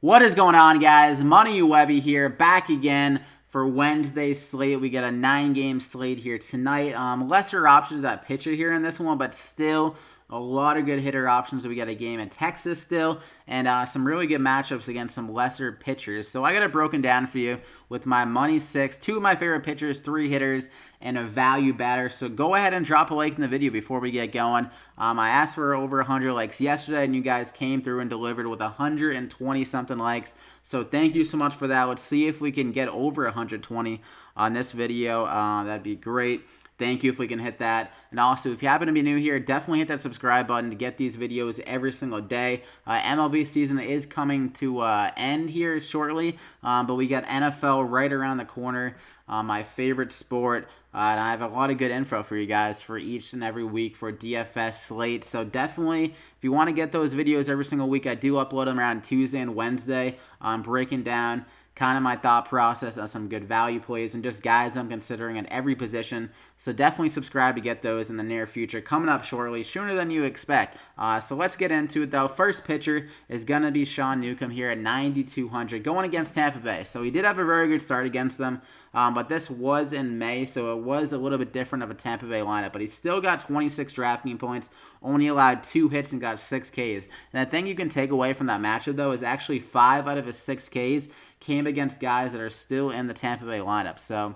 What is going on, guys? Money Webby here, back again for Wednesday slate. We got a 9-game slate here tonight. Lesser options at pitcher here in this one, but still a lot of good hitter options. We got a game in Texas still, and some really good matchups against some lesser pitchers. So I got it broken down for you with my Money 6, 2 of my favorite pitchers, 3 hitters, and a value batter. So go ahead and drop a like in the video before we get going. I asked for over 100 likes yesterday, and you guys came through and delivered with 120-something likes. So thank you so much for that. Let's see if we can get over 120 on this video. That'd be great. Thank you if we can hit that. And also, if you happen to be new here, definitely hit that subscribe button to get these videos every single day. MLB season is coming to end here shortly, but we got NFL right around the corner, my favorite sport. And I have a lot of good info for you guys for each and every week for DFS slate. So definitely, if you want to get those videos every single week, I do upload them around Tuesday and Wednesday. I'm breaking down kind of my thought process on some good value plays and just guys I'm considering at every position. So definitely subscribe to get those in the near future. Coming up shortly, sooner than you expect. So let's get into it, though. First pitcher is going to be Sean Newcomb here at 9,200 going against Tampa Bay. So he did have a very good start against them, but this was in May, so it was a little bit different of a Tampa Bay lineup. But he still got 26 DraftKings points, only allowed 2 hits and got 6 Ks. And the thing you can take away from that matchup, though, is actually 5 out of his 6 Ks came against guys that are still in the Tampa Bay lineup. So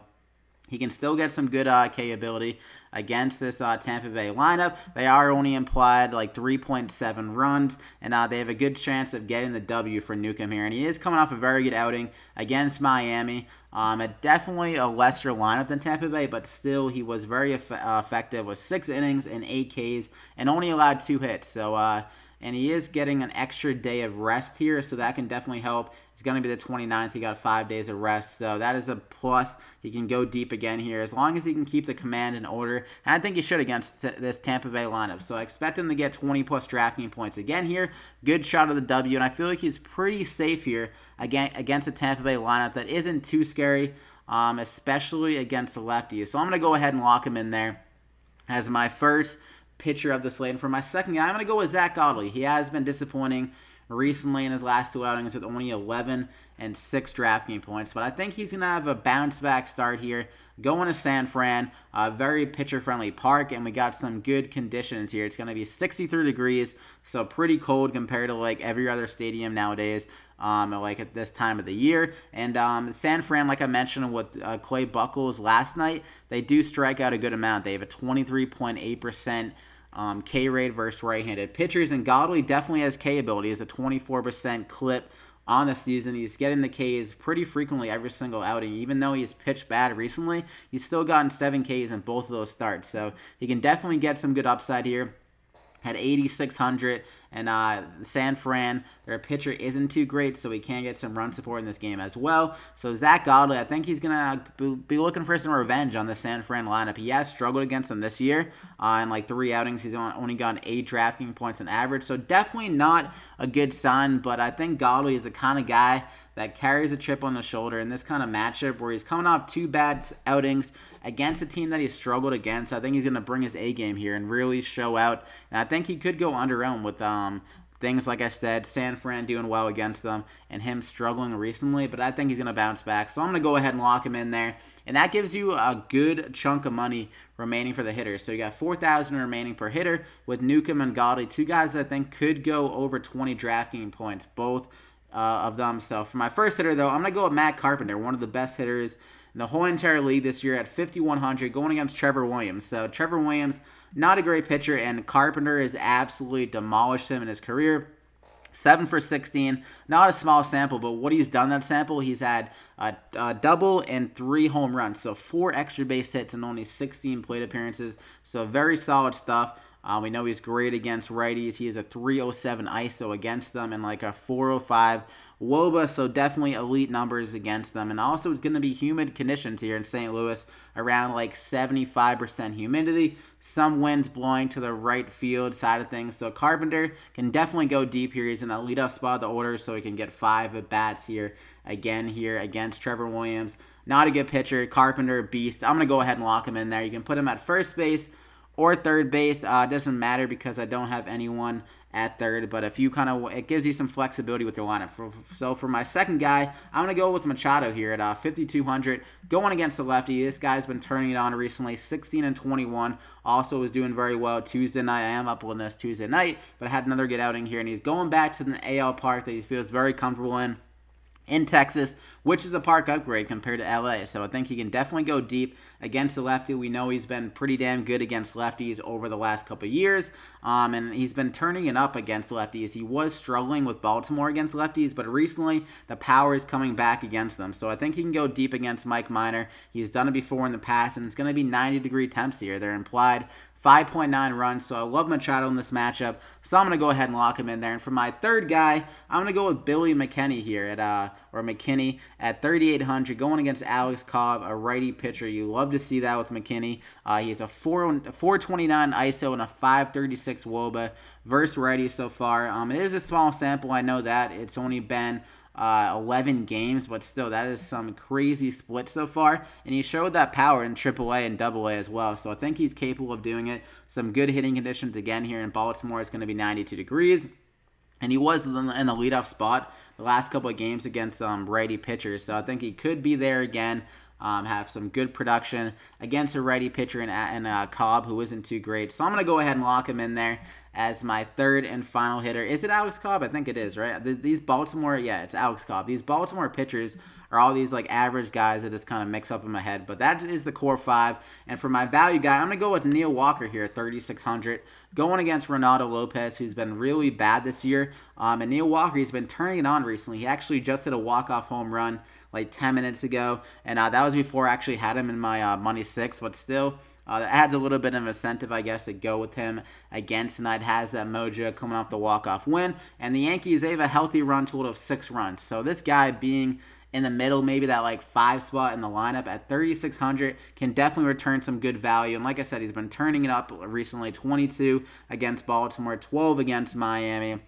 he can still get some good K ability against this Tampa Bay lineup. They are only implied like 3.7 runs, and they have a good chance of getting the W for Newcomb here. And he is coming off a very good outing against Miami. Definitely a lesser lineup than Tampa Bay, but still he was very effective with 6 innings and 8 Ks and only allowed 2 hits. So, and he is getting an extra day of rest here, so that can definitely help. It's going to be the 29th. He got 5 days of rest, so that is a plus. He can go deep again here as long as he can keep the command in order. And I think he should against this Tampa Bay lineup. So I expect him to get 20-plus DraftKings points again here. Good shot of the W, and I feel like he's pretty safe here against a Tampa Bay lineup that isn't too scary, especially against the lefties. So I'm going to go ahead and lock him in there as my first pitcher of the slate. And for my second guy, I'm going to go with ZACK. He has been disappointing recently in his last 2 outings with only 11 and 6 DraftKings points. But I think he's going to have a bounce-back start here. Going to San Fran, a very pitcher-friendly park, and we got some good conditions here. It's going to be 63 degrees, so pretty cold compared to like every other stadium nowadays, like at this time of the year. And San Fran, like I mentioned with Clay Buchholz last night, they do strike out a good amount. They have a 23.8% K rate versus right-handed pitchers, and Godley definitely has K ability. He has a 24% clip on the season. He's getting the Ks pretty frequently every single outing. Even though he's pitched bad recently, he's still gotten 7 Ks in both of those starts. So he can definitely get some good upside here. Had 8,600, and San Fran, their pitcher isn't too great, so he can get some run support in this game as well. So ZACK, I think he's going to be looking for some revenge on the San Fran lineup. He has struggled against them this year. In like 3 outings, he's only gotten 8 DraftKings points on average, so definitely not a good sign, but I think Godley is the kind of guy that carries a chip on the shoulder in this kind of matchup where he's coming off 2 bad outings against a team that he struggled against. I think he's going to bring his A game here and really show out. And I think he could go underwhelmed with things like I said, San Fran doing well against them and him struggling recently. But I think he's going to bounce back. So I'm going to go ahead and lock him in there. And that gives you a good chunk of money remaining for the hitters. So you got $4,000 remaining per hitter with Newcomb and Godley, 2 guys that I think could go over 20 DraftKings points, both of them. So for my first hitter, though, I'm going to go with Matt Carpenter, one of the best hitters in the whole entire league this year at 5,100, going against Trevor Williams. So Trevor Williams, not a great pitcher, and Carpenter has absolutely demolished him in his career. 7 for 16, not a small sample, but what he's done that sample, he's had a double and 3 home runs. So 4 extra base hits and only 16 plate appearances. So very solid stuff. We know he's great against righties. He has a 307 ISO against them and like a 405 WOBA, so definitely elite numbers against them. And also it's going to be humid conditions here in St. Louis, around like 75% humidity. Some winds blowing to the right field side of things. So Carpenter can definitely go deep here. He's in the leadoff spot of the order, so he can get 5 at-bats here against Trevor Williams. Not a good pitcher. Carpenter, beast. I'm going to go ahead and lock him in there. You can put him at first base or third base. It doesn't matter because I don't have anyone at third, but if you it gives you some flexibility with your lineup. So for my second guy, I'm going to go with Machado here at 5,200, going against the lefty. This guy's been turning it on recently, 16-21. Also was doing very well Tuesday night. I am up on this Tuesday night, but I had another good outing here, and he's going back to the AL park that he feels very comfortable in Texas, which is a park upgrade compared to LA. So I think he can definitely go deep against the lefty. We know he's been pretty damn good against lefties over the last couple of years, and he's been turning it up against lefties. He was struggling with Baltimore against lefties, but recently the power is coming back against them. So I think he can go deep against Mike Minor. He's done it before in the past, and it's going to be 90-degree temps here. They're implied 5.9 runs, so I love Machado in this matchup, so I'm going to go ahead and lock him in there. And for my third guy, I'm going to go with Billy McKinney here or McKinney at 3,800, going against Alex Cobb, a righty pitcher. You love to see that with McKinney. He's a 429 ISO and a 536 WOBA versus righty so far. It is a small sample, I know that. It's only been 11 games, but still, that is some crazy split so far, and he showed that power in AAA and AA as well, so I think he's capable of doing it. Some good hitting conditions again here in Baltimore. It's going to be 92 degrees, and he was in the leadoff spot the last couple of games against righty pitchers, so I think he could be there again. Have some good production against a righty pitcher in Cobb, who isn't too great. So I'm going to go ahead and lock him in there as my third and final hitter. Is it Alex Cobb? I think it is, right? These Baltimore, yeah, it's Alex Cobb. These Baltimore pitchers are all these average guys that just kind of mix up in my head. But that is the core five. And for my value guy, I'm going to go with Neil Walker here at 3,600, going against Ronaldo Lopez, who's been really bad this year. And Neil Walker, he's been turning it on recently. He actually just hit a walk-off home run like 10 minutes ago, and that was before I actually had him in my money six, but still, that adds a little bit of incentive, I guess, to go with him again tonight. Has that mojo coming off the walk-off win, and the Yankees, they have a healthy run total of 6 runs, so this guy being in the middle, maybe that 5 spot in the lineup at 3,600 can definitely return some good value. And like I said, he's been turning it up recently. 22 against Baltimore, 12 against Miami,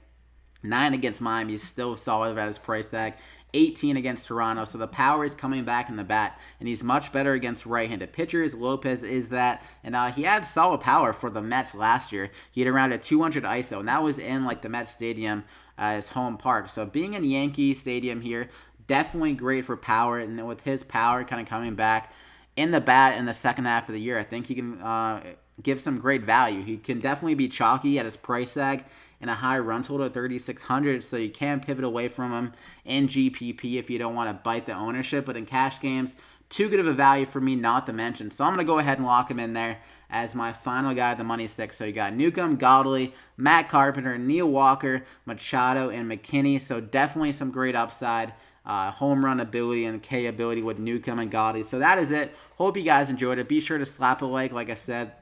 9 against Miami. He's still solid at his price tag. 18 against Toronto, so the power is coming back in the bat, and he's much better against right-handed pitchers. Lopez is that, and he had solid power for the Mets last year. He had around a 200 ISO, and that was in the Mets Stadium, his home park. So being in Yankee Stadium here, definitely great for power, and with his power kind of coming back in the bat in the second half of the year, I think he can give some great value. He can definitely be chalky at his price tag and a high run total of 3,600, so you can pivot away from him in GPP if you don't want to bite the ownership. But in cash games, too good of a value for me not to mention. So I'm going to go ahead and lock him in there as my final guy at the money six. So you got NEWCOMB, Godley, Matt Carpenter, Neil Walker, Machado, and McKinney. So definitely some great upside. Home run ability and K ability with NEWCOMB and Godley. So that is it. Hope you guys enjoyed it. Be sure to slap a like I said,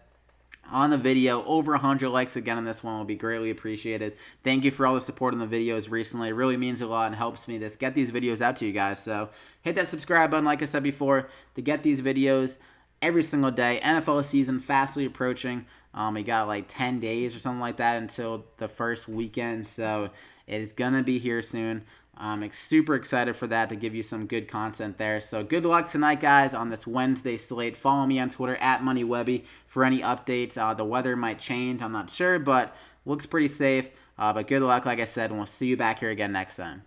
on the video. Over 100 likes again on this one will be greatly appreciated. Thank you for all the support on the videos recently. It really means a lot and helps me to get these videos out to you guys. So hit that subscribe button, like I said before, to get these videos every single day. NFL season fastly approaching. We got 10 days or something like that until the first weekend, so it is gonna be here soon. I'm super excited for that, to give you some good content there. So good luck tonight, guys, on this Wednesday slate. Follow me on Twitter at MoneyWebby for any updates. The weather might change, I'm not sure, but looks pretty safe. But good luck, like I said, and we'll see you back here again next time.